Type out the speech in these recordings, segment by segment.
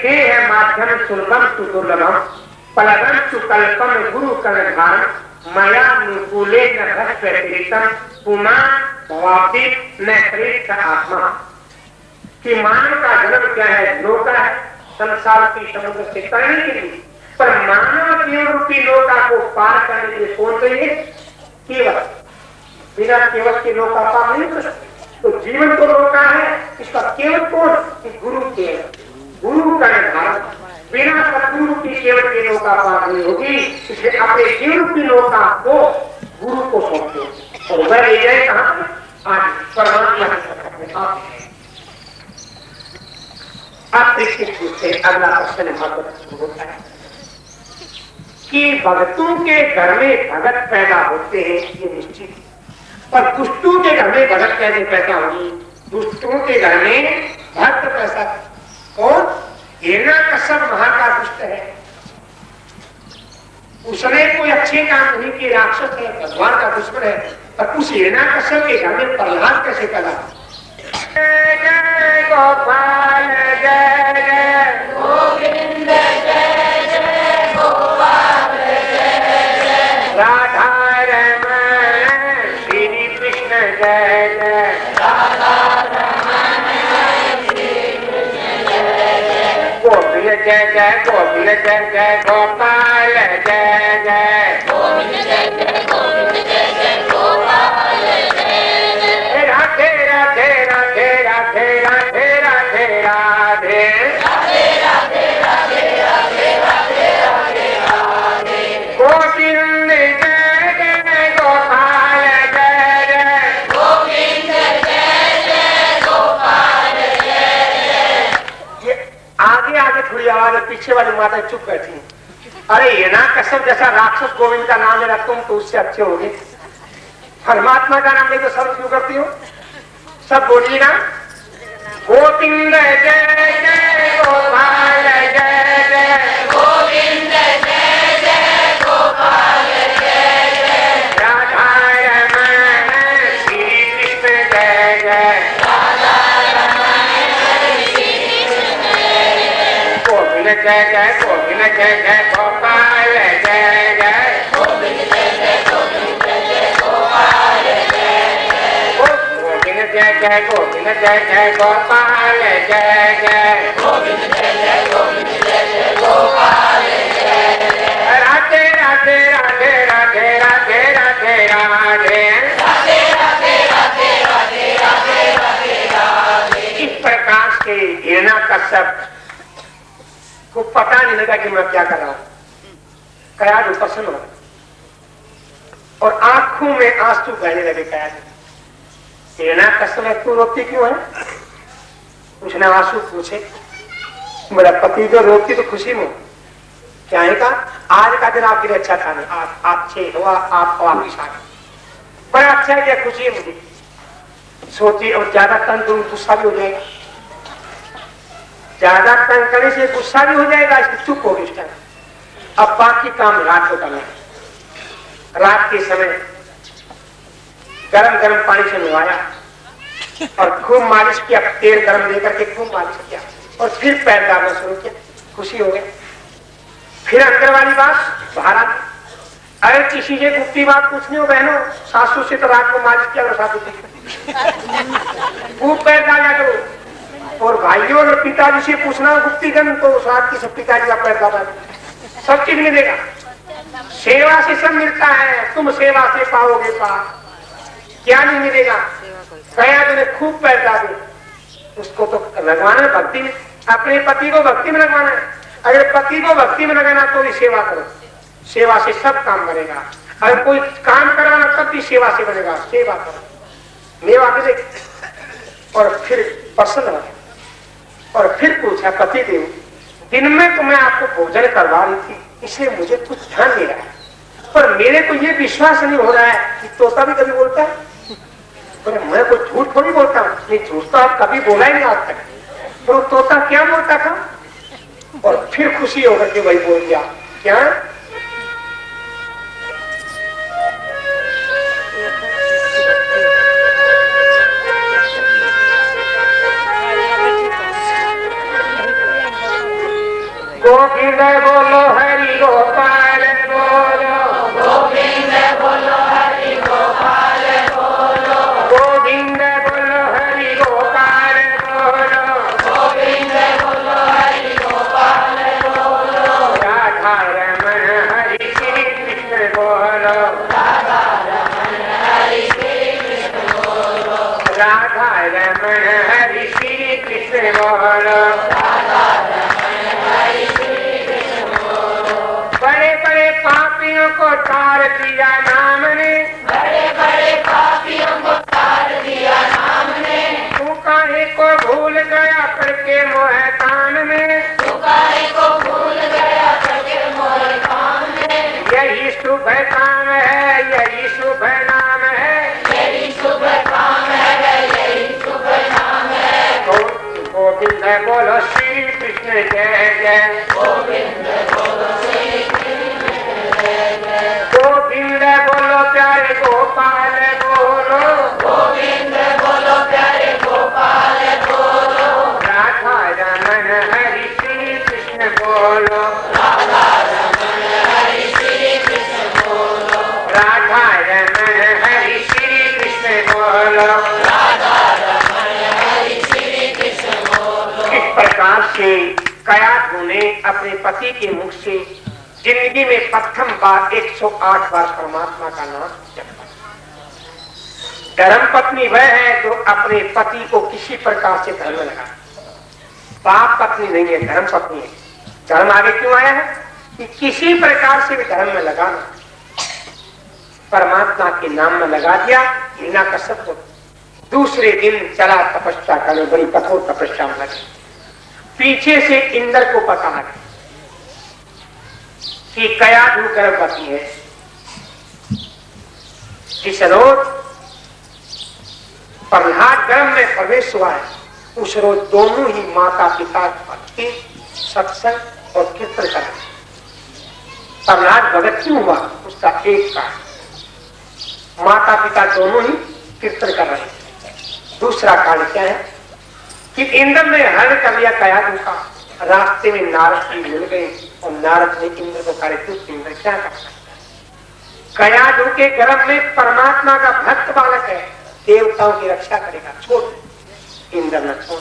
देह माध्यम सुलभम तु दुर्लभम पलगम तु कल्पम गुरु कर्णधारम मया अनुकूले न भस्वतीतम पुमान भवापि न प्रेत आत्मा। कि मानव का जन्म क्या है? नौका है संसार की समुद्र से तरने के लिए, पर मानव जीवन रूपी नौका को पार करने के लिए कौन चाहिए? केवल। बिना केवल के नौका पार नहीं कर सकते। तो जीवन तो नौका है, इसका केवल कौन? गुरु केवल, गुरु का निर्धारण। बिना सदगुरु की केवल की नौका पार नहीं होगी, इसलिए अपने जीवन की नौका को गुरु को सौंपते और वह ले जाए कहां? आज परमात्मा। आप से अगला प्रश्न महत्वपूर्ण होता है कि भक्तों के घर में भगत पैदा होते हैं, ये निश्चित, पर दुष्टों के घर में भगत कैसे पैदा होगी? दुष्टों के घर में भक्त पैसा कौन? हिरण्यकश्यप महा का दुष्ट है, उसने कोई अच्छे काम नहीं किए, राक्षस है, भगवान का दुश्मन है, पर उस हिरण्यकश्यप के घर में प्रहलाद कैसे पैदा? जय जय गोपाल जय जय गोविंद जय जय गोपाल जय जय राधा रमण श्री कृष्ण जय जय राधा रमण श्री कृष्ण जय जय गोविंद जय जय गोविंद जय जय गोपाल जय जय गोविंद जय जय गोविंद जय जय गोपाल जय जय राधे राधे राधे राधे राधे राधे राधे राधे राधे राधे राधे राधे राधे राधे गोविंद जय जय गोपाल जय जय गोविंद जय जय गोपाल जय जय। ये आगे आगे थोड़ी आवाज, पीछे वाली माता चुप बैठी। अरे ये ना कसम जैसा राक्षस गोविंद का नाम लेना तुम तो उससे अच्छे होगे, परमात्मा का नाम लेकर सब क्यों करती हो? सब बोलिए ना, गोविंद जय जय गोपाल जय जय गोविंद जय जय गोपाल जय जय राधा रमण श्री कृष्ण जय जय राधा रमण श्री कृष्ण जय जय गोविंद जय जय गोविंद जय जय गोपाल जय जय गोविंद जय जय गोविंद जय जय गोपाल जय जय गोविंद जय जय गोपाल जय जय गोविंद जय जय गोविंद जय जय गोपाल जय जय राधे राधे राधे राधे राधे राधे राधे राधे राधे राधे राधे राधे राधे राधे। इस प्रकार से हिरण्यकश्यप को पता नहीं लगा कि मैं क्या कर रहा हूँ, कयाधु प्रसन्न हो और आंखों में आंसू बहने लगे। कयाधु हिरण्यकश्यप तू रोती क्यों है? उसने आंसू पूछे, मेरा पति जो रोती तो खुशी में क्या है का आज का दिन आपके लिए अच्छा था नहीं, आप अच्छे हुआ, आप वापिस आ गए, बड़ा अच्छा है, खुशी है मुझे। सोची और ज्यादा तन तुम गुस्सा भी हो जाएगा, ज्यादा तन करने से गुस्सा भी हो जाएगा, इसकी चुप होगी उस टाइम। अब बाकी काम रात को करना है। रात के समय गरम गरम पानी से नहलाया और खूब मालिश किया, तेल गरम लेकर के खूब मालिश किया और फिर पैर डालना शुरू किया, खुशी हो गई। फिर अंदर वाली बात बाहर आ, अरे किसी से गुप्ती बात पूछनी हो बहनों, सासू से तो रात को मालिश किया और सासू खूब पैर डाला करो, और भाइयों और पिताजी से पूछना हो गुप्तीगन तो रात की सब पिताजी का पैर डाला, सब चीज मिलेगा। सेवा से सब मिलता है, तुम सेवा से पाओगे पार, क्या नहीं मिलेगा? गया तुमने खूब पैर डाले, उसको तो लगवाना है भक्ति में, अपने पति को भक्ति में लगवाना है। अगर पति को भक्ति में लगाना तो भी सेवा करो, सेवा से सब काम बनेगा। अगर कोई काम करवाना तब भी सेवा से बनेगा, सेवा करो। मेवा मिले और फिर प्रसन्न हो और फिर पूछा, पति देव दिन में तो मैं आपको भोजन करवा रही थी, इसलिए मुझे कुछ ध्यान नहीं रहा, पर मेरे को ये विश्वास नहीं हो रहा है कि तोता भी कभी बोलता है। पर मैं कोई झूठ थोड़ी बोलता हूँ, ये झूठ तो आप कभी बोला ही नहीं आज तक, तो तोता क्या बोलता था? और फिर खुशी होकर के वही बोल दिया, क्या? गोविंद बोलो हरि गोपाल बोलो, गोविंद बोलो हरि गोपाल बोलो, गोविंद बोलो हरि गोपाल बोलो, गोविंद बोलो हरि गोपाल बोलो, राधा रमण हरि श्री कृष्ण बोलो, राधा रमण हरि श्री कृष्ण बोलो, राधा रमण हरि श्री कृष्ण बोलो, राधा रमण हरि श्री कृष्ण बोलो। बड़े बड़े पापियों को तार दिया नाम ने, बड़े बड़े पापियों को तार दिया नाम ने, तू काहे को भूल गया करके मोह काम में, तू काहे को भूल गया करके मोह काम में। यही शुभ काम है, यही शुभ नाम है, यही शुभ काम है, यही शुभ नाम है। गोविंद बोलो श्री कृष्ण जय जय, गोविंद बोलो श्री कृष्ण जय जय, गोविंद बोलो प्यारे गोपाल बोलो, गोविंद बोलो प्यारे गोपाल बोलो, राधा रमण हरि श्री कृष्ण बोलो, राधा रमण हरि श्री कृष्ण बोलो, राधा रमण हरि श्री कृष्ण बोलो। राधा रमण हरि श्री कृष्ण बोलो। इस प्रकार से कयाधु ने अपने पति के मुख से जिंदगी में प्रथम बार 108 बार परमात्मा का नाम जपा। धर्म पत्नी वह है जो अपने पति को किसी प्रकार से धर्म लगा। पाप पत्नी नहीं है, धर्म पत्नी है। धर्म आगे क्यों आया है कि किसी प्रकार से भी धर्म में लगाना, परमात्मा के नाम में लगा दिया। हिरण्यकश्यप को दूसरे दिन चला तपस्या करने, बड़ी कठोर तपस्या में लगे। पीछे से इंद्र को पता लगा कि कयाधु गर्भवती है। जिस रोज प्रहलाद गर्भ में प्रवेश हुआ है, उस रोज दोनों ही माता पिता भक्ति सत्संग और कीर्तन कर रहे। प्रहलाद भगत क्यों हुआ, उसका एक कारण, माता पिता दोनों ही कीर्तन कर रहे। दूसरा कारण क्या है कि इंद्र ने हरण कर लिया कयाधु का। रास्ते में नारद जी मिल गए और नारद ने इंद्र को कहा, तू इंद्र क्या करता है? कयाधु के गर्भ में परमात्मा का भक्त बालक है, देवताओं की रक्षा करेगा, छोड़। इंद्र न छोड़।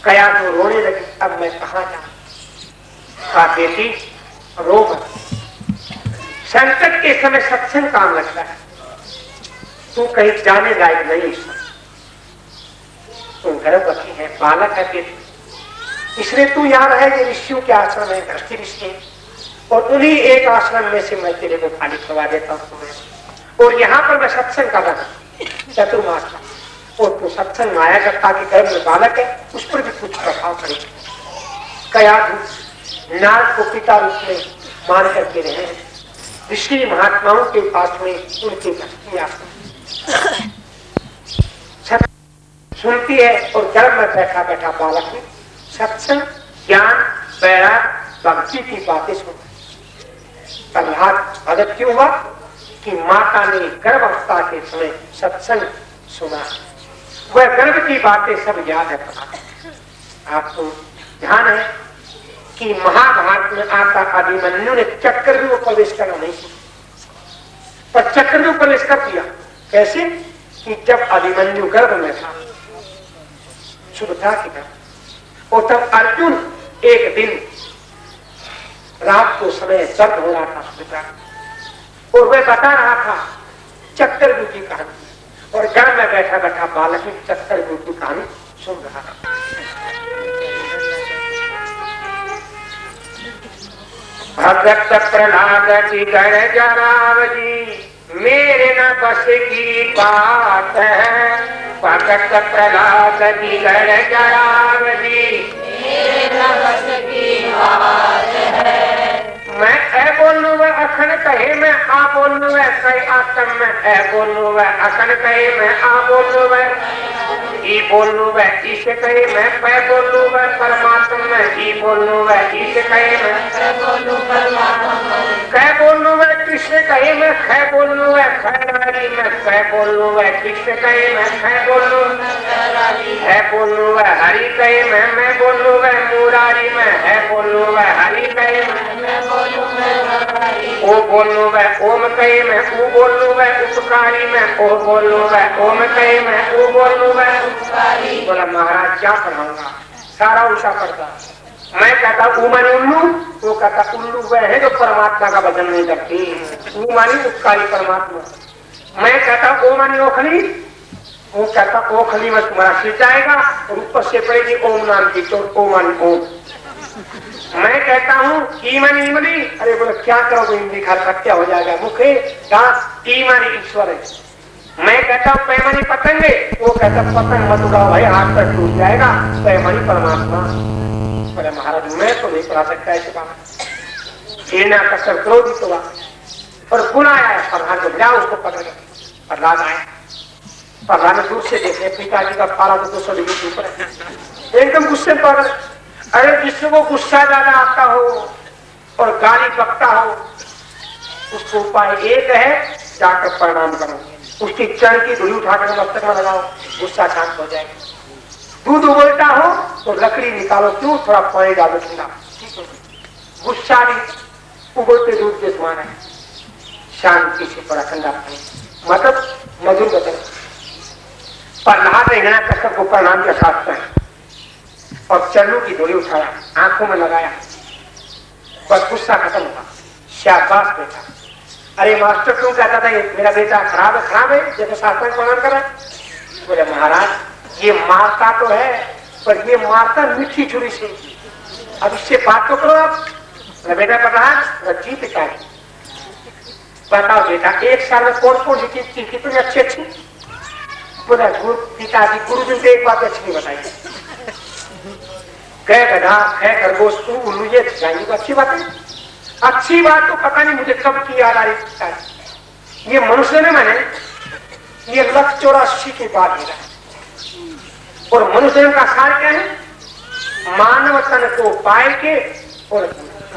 कयाधु रोने लगी, अब मैं कहा जाऊं? कहा, बेटी रो मत, संकट के समय सत्संग काम लगता है, तू कहीं जाने लायक नहीं। तू गर्भवती है, बालक है बेटी, इसलिए तू यहाँ रहेगी। ऋषियों के आश्रम है, दृष्टि ऋषि, और उन्हीं एक आश्रम में से मैं तेरे को खाली करवा देता हूँ तुम्हें। और यहाँ पर मैं सत्संग कर रहा चतुर्मास का, और तू सत्संग माया करता कि गर्भ में बालक है, उस पर भी कुछ प्रभाव पड़ेगा। कयाधु नारद को पिता रूप में मान करके रहे। ऋषि महात्माओं के पास में उनकी भक्ति आती सुनती है, और गर्भ में बैठा बैठा बालक में सत्संग ज्ञान वैराग भक्ति की बातें सुन। प्रहलाद भगत क्यों हुआ कि माता ने गर्भावस्था के समय सत्संग सुना, वह गर्भ की बातें सब याद है। आपको ध्यान है कि महाभारत में आता अभिमन्यु ने चक्रव्यूह प्रवेश करना नहीं सीखा, पर चक्रव्यूह प्रवेश कर दिया। कैसे कि जब अभिमन्यु गर्भ में था, सुभद्रा की गर्भ, और तब अर्जुन एक दिन रात को समय दर्द हो रहा था सुभद्रा, और वह बता रहा था चक्रव्यूह की कहानी, और गर्भ में बैठा बैठा बालक चक्रव्यूह की कहानी सुन रहा था। भगत प्रहलाद बिगड़ जरावजी, मेरे न बस की बात है। भगत प्रहलाद बिगड़ जरावजी, मेरे न बस की बात है। मैं ऐ बोलूं वह अखन कहे, मैं आ बोलूं वह कई आत्म में ऐ बोलूं वह अखन कहे, मैं आ बोलूं वह ई बोलूं वह ईश कहे, मैं पै बोलूं वह परमात्मा में ई बोलूं वह ईश कहे, मैं बोलूं परमात्मा कै बोलूं वह कृष्ण कहे, मैं कै बोलूं वह खैरारी में कै बोलूं वह कृष्ण कहे, मैं कै बोलूं है बोलूं वह हरि कहे, मैं बोलूं वह मुरारी में है बोलूं वह बोल लूं मैं, ओम कहे मैं ऊ बोल लूं मैं, उपकारी मैं ओ बोल लूं मैं, ओम कहे मैं ऊ बोल लूं मैं, उपकारी। बोला महाराज क्या पढ़ाऊंगा, सारा उल्टा पड़ता। मैं कहता ऊ मानी उल्लू, वो कहता उल्लू वह है जो परमात्मा का भजन नहीं करती, ऊ मानी उपकारी परमात्मा। मैं कहता ओ मानी ओखली, वो कहता ओखली में तुम्हारा सिर जाएगा और ऊपर से पड़ेगी ओम नाम की, तो ओ मानी ओम। मैं कहता हूँ ईमन ईमनी, अरे बोले क्या करोगे, हिंदी खा क्या हो जाएगा, मुखे दांत ईमानी ईश्वर है। मैं कहता हूँ पैमानी पतंगे, वो कहता पतंग मत उड़ाओ भाई, हाथ पर टूट जाएगा, पैमानी परमात्मा। बोले महाराज मैं तो नहीं पढ़ा सकता ऐसे बात, घृणा कसर क्रोधित हुआ और बुलाया है प्रहलाद को, जाओ उसको पकड़। प्रहलाद आया, प्रहलाद ने दूर से देखे पिताजी का पारा तो 200 डिग्री ऊपर है, एकदम गुस्से पर। अरे जिसको गुस्सा ज्यादा आता हो और गाली बकता हो, उसको उपाय एक है, जाकर प्रणाम करो, उसकी चरण की धूल उठाकर मस्तक में लगाओ, गुस्सा शांत हो जाएगा। दूध उबलता हो तो लकड़ी निकालो, क्यों, थोड़ा पानी डालो ठंडा, गुस्सा भी उबलते दूध के समान है, शांति से थोड़ा ठंडा पानी, मतलब मधुर बदल। प्रहलाद ने हिरण्य कश्यप को प्रणाम के साथ है और चरणों की डोरी उठाया, आंखों में लगाया, बस गुस्सा खत्म हुआ। शाबाश बेटा। अरे मास्टर क्यों कहता था मेरा बेटा खराब है जैसे शास्त्र प्रणाम कर रहा है? बोले महाराज ये मारता तो है, पर ये मारता मीठी छुरी से, अब इससे बात तो करो आप। बेटा प्रहलाद जी पिताजी बताओ बेटा, एक साल में कौन कौन सी चीज कितनी अच्छी। बोला पिताजी गुरुजी ने एक बात अच्छी नहीं बताई, कह गधा कह खरगोश तू उल्लू ये जाएंगे तो अच्छी बात है। अच्छी बात तो पता नहीं मुझे कब की याद आ रही, ये मनुष्य ने मैंने ये 184 की बात मिला और मनुष्य का सार क्या है, मानव तन को पाए के और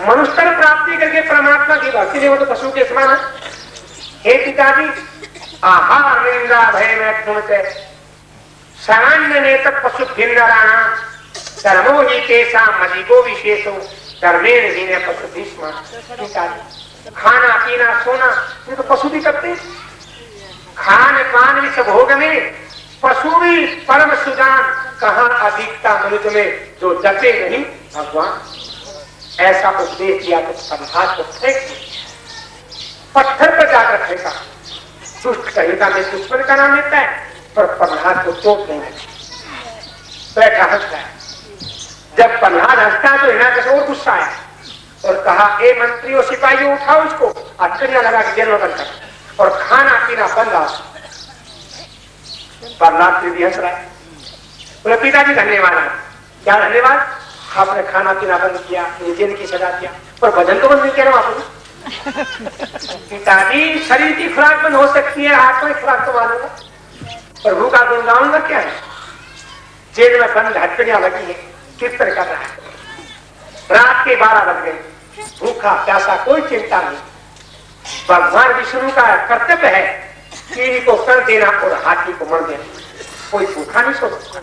मनुष्य प्राप्ति करके परमात्मा की भक्ति नहीं, वो तो पशु के समान है। हे पिताजी आहार निंदा भय में सुनते सामान्य नेतक पशु भिन्न राणा धर्मो ही केसा मदिगो विशेषो धर्मेण ही ने पशु भीष्म। खाना पीना सोना ये तो पशु भी करते, खान पान भी सब भोग में, पशु भी परम सुजान, कहाँ अधिकता मनुष्य में जो जते नहीं भगवान। ऐसा उपदेश दिया तो प्रहलाद को फेंक पत्थर पर जाकर फेंका। दुष्ट संहिता में दुश्मन का नाम लेता है, पर प्रहलाद को चोट नहीं लगी, बैठा हंसता है। जब प्रहलाद हंसता है तो हिरण्यकश्यप और गुस्सा आया और कहा ए मंत्रियों सिपाहियों उठाओ इसको, अटकनियां लगा के जेल में बंद कर और खाना पीना बंद आओ। प्रहलाद फिर भी हंस रहा है। बोले पिताजी धन्यवाद। क्या धन्यवाद, आपने खाना पीना बंद किया, जेल की सजा दिया, पर भजन तो बंद नहीं किया आपने। पिताजी शरीर की खुराक बंद हो सकती है, आत्मा की खुराक तो मानूंगा, प्रभु का गुण गाऊंगा क्या है। जेल में बंद हथकड़ियां लगी है, कीर्तन कर रहा है, रात के 12 बज गए, भूखा प्यासा कोई चिंता नहीं। भगवान विष्णु का कर्तव्य है कीड़ी को कर देना और हाथी को मर देना, कोई भूखा नहीं सो सकता।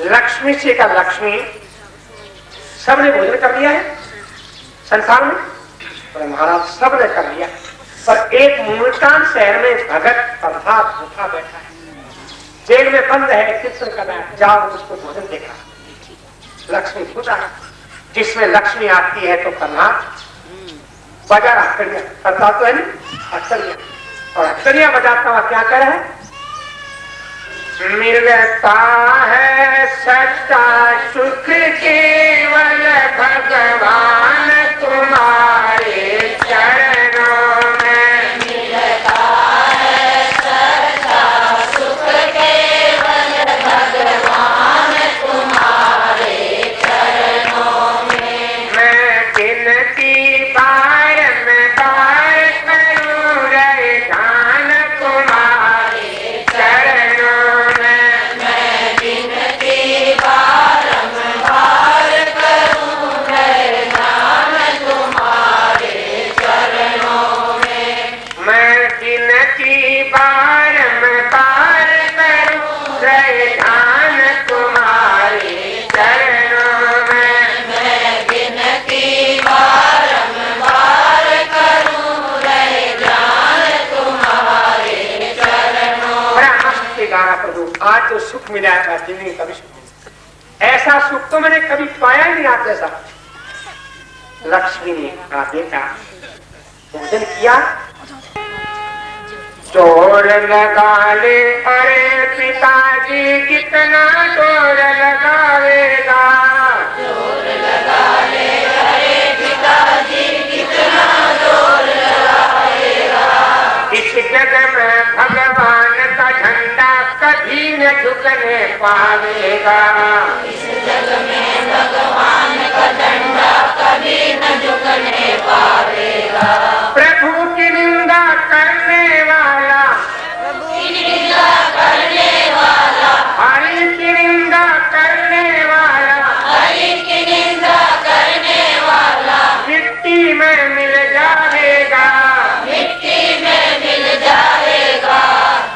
लक्ष्मी से का लक्ष्मी सबने भोजन कर लिया है संसार में, तो महाराज सबने कर लिया, पर एक मुल्तान शहर में भगत प्रहलाद भूखा बैठा है, जेल में बंद है, कीर्तन कर रहा है, जाओ उसको भोजन देखा। लक्ष्मी पूजा जिसमें लक्ष्मी आती है तो प्रहलाद बजा हथकड़ियां करता तो है नहीं, हथकड़ियां और हथकड़ियां बजाता हुआ क्या कर है, मिलता है सच्चा सुख केवल भगवान तुम्हारे चरणों में। मिलता है सच्चा सुख केवल भगवान तुम्हारे चरणों में। मैं गिनती बार में बार करूं रे ध्यान तुम्हारे चरणों में। मैं गिनती बार करूं मिला है, जिंदगी कभी सुख मिला। ऐसा सुख तो मैंने कभी पाया ही नहीं आप जैसा। लक्ष्मी ने कहा बेटा पूजन किया, जोर लगा ले अरे पिताजी कितना जोर लगावेगा, जोर लगा ले अरे पिताजी कितना जोर लगाएगा। इस जग में भगवान का झंडा कभी न झुकने पावेगा, इस जग में भगवान का झंडा कभी न झुकने पावेगा। प्रभु की निंदा करने वाला, प्रभु की निंदा करने वाला, हरि की निंदा करने वाला, हरि की निंदा करने वाला मिट्टी में मिल जाएगा, मिट्टी में मिल जाएगा।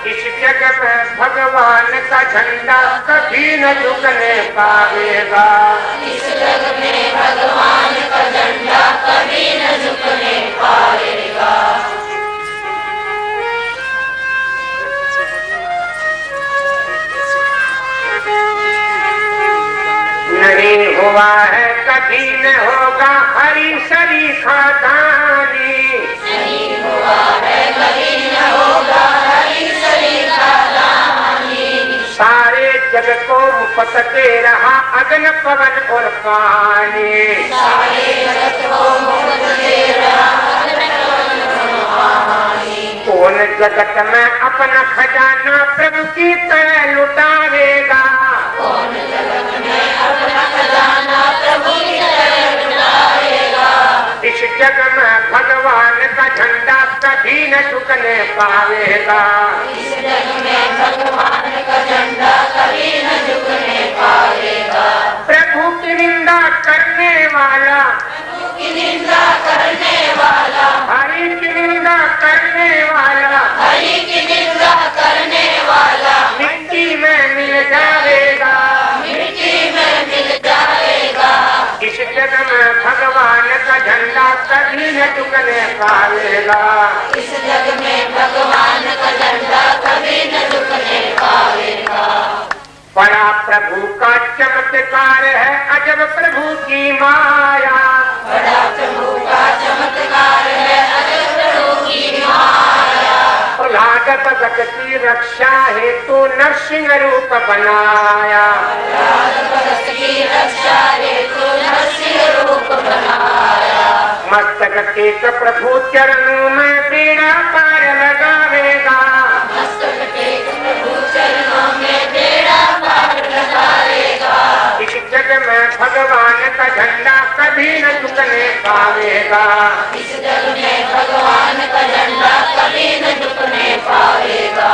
इस जग में भगवान का झंडा कभी न झुकने पावेगा। इस जग में भगवान का झंडा कभी न झुकने पाएगा। नहीं हुआ है कभी न होगा हरी सरी खादानी, नहीं हुआ है कभी न होगा हरि सरी खादानी। सारे जग को मुफ्त दे रहा अग्न पवन और पानी, सारे जगत को मुफ्त दे रहा अग्नि पवन पानी। कौन जगत में अपना खजाना प्रभु की तरह लुटावेगा, कौन जगत में अपना खजाना प्रभु की तरह लुटाएगा। इस जग में भगवान का झंडा कभी न झुकने पावेगा। इस जग में भगवान का झंडा कभी न झुकने पाएगा। प्रभु की निंदा करने वाला, प्रभु की निंदा करने वाला, हरि की निंदा करने वाला, हरि की निंदा करने वाला मिट्टी में मिल जाएगा, मिट्टी में मिल जाएगा। इस जग में भगवान का झंडा कभी न झुकने पावेगा। इस जग में भगवान का झंडा कभी न झुकने पाएगा। बड़ा प्रभु का चमत्कार है अजब प्रभु की माया, बड़ा प्रभु का चमत्कार है अजब प्रभु की माया। प्रहलाद भगत की रक्षा हेतु नरसिंह रूप बनाया, प्रहलाद भगत की रक्षा हेतु नरसिंह रूप बनाया। मस्तक टेक प्रभु चरणों में बेड़ा पार लगावेगा, मस्तक टेक प्रभु चरणों में बेड़ा पार लगाएगा। इस जग में भगवान का झंडा कभी न झुकने पावेगा। इस जग में भगवान का झंडा कभी न झुकने पाएगा।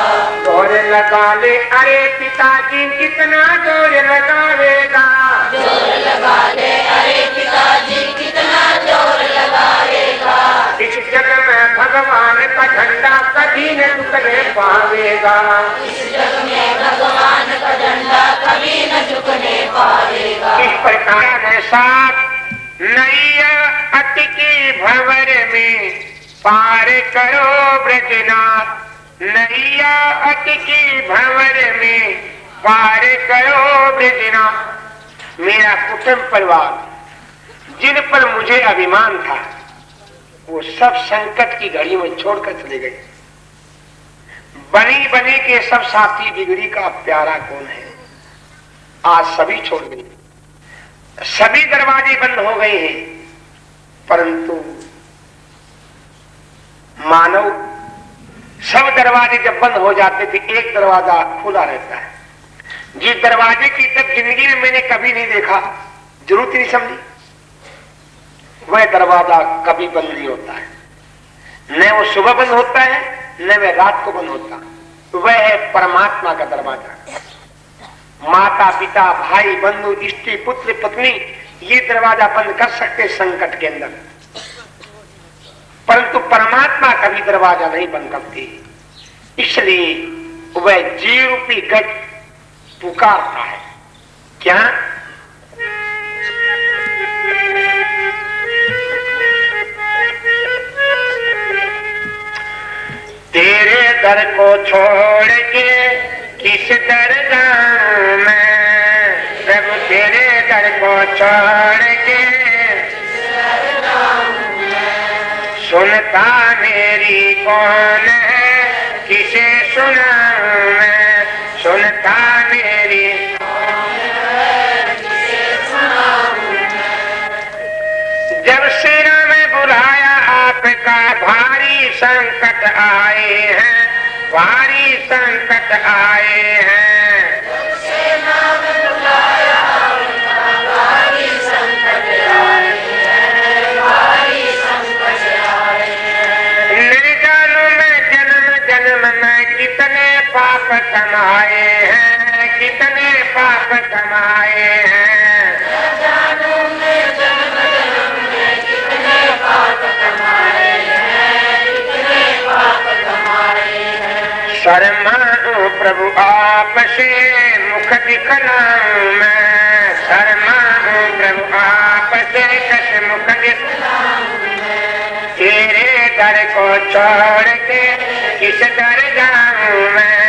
जोर लगा ले अरे पिताजी कितना जोर लगावेगा, जोर लगा ले अरे पिताजी कितना जोर लगाएगा। इस जग में भगवान का झंडा कभी न झुकने पावेगा। इस जग में भगवान का झंडा कभी न झुकने पाएगा। इस प्रकार है साथ नैया अटकी भंवर में पार करो ब्रजनाथ, नैया अटकी भंवर में पार करो ब्रजनाथ। मेरा कुटुंब परिवार जिन पर मुझे अभिमान था वो सब संकट की घड़ी में छोड़कर चले गए। बनी बनी के सब साथी बिगड़ी का प्यारा कौन है, आज सभी छोड़ गए, सभी दरवाजे बंद हो गए हैं। परंतु मानव सब दरवाजे जब बंद हो जाते थे एक दरवाजा खुला रहता है। जिस दरवाजे की तब जिंदगी में मैंने कभी नहीं देखा, जरूरत ही नहीं समझी, वह दरवाजा कभी बंद नहीं होता है। न वो सुबह बंद होता है न वह रात को बंद होता, वह है परमात्मा का दरवाजा। माता पिता भाई बंधु स्त्री पुत्र पत्नी ये दरवाजा बंद कर सकते संकट के अंदर, परंतु परमात्मा कभी दरवाजा नहीं बंद करती। इसलिए वह जीव रूपी गज पुकारता है। क्या तेरे दर को छोड़ के किस दर जाऊं मैं प्रभु तेरे दर को छोड़ के, सुनता मेरी कौन है किसे सुनाऊं मैं, सुनता मेरी जब सेना में बुलाया आपका भारी संकट आए हैं, भारी संकट आए हैं, सेना में बुलाया आपका भारी संकट आए हैं, भारी संकट आए हैं। नहीं जानू मैं जन्म जन्म में कितने पाप कमाए हैं, कितने पाप कमाए हैं, न जानूं मैं जन्म जन्म में कितने पाप कमाए हैं, कितने पाप कमाए हैं। शर्माऊं प्रभु आपसे मुख दिखलाऊं मैं, शर्माऊं प्रभु आपसे कैसे मुख दिखलाऊं मैं, तेरे दर को छोड़ के किस दर जाऊं मैं,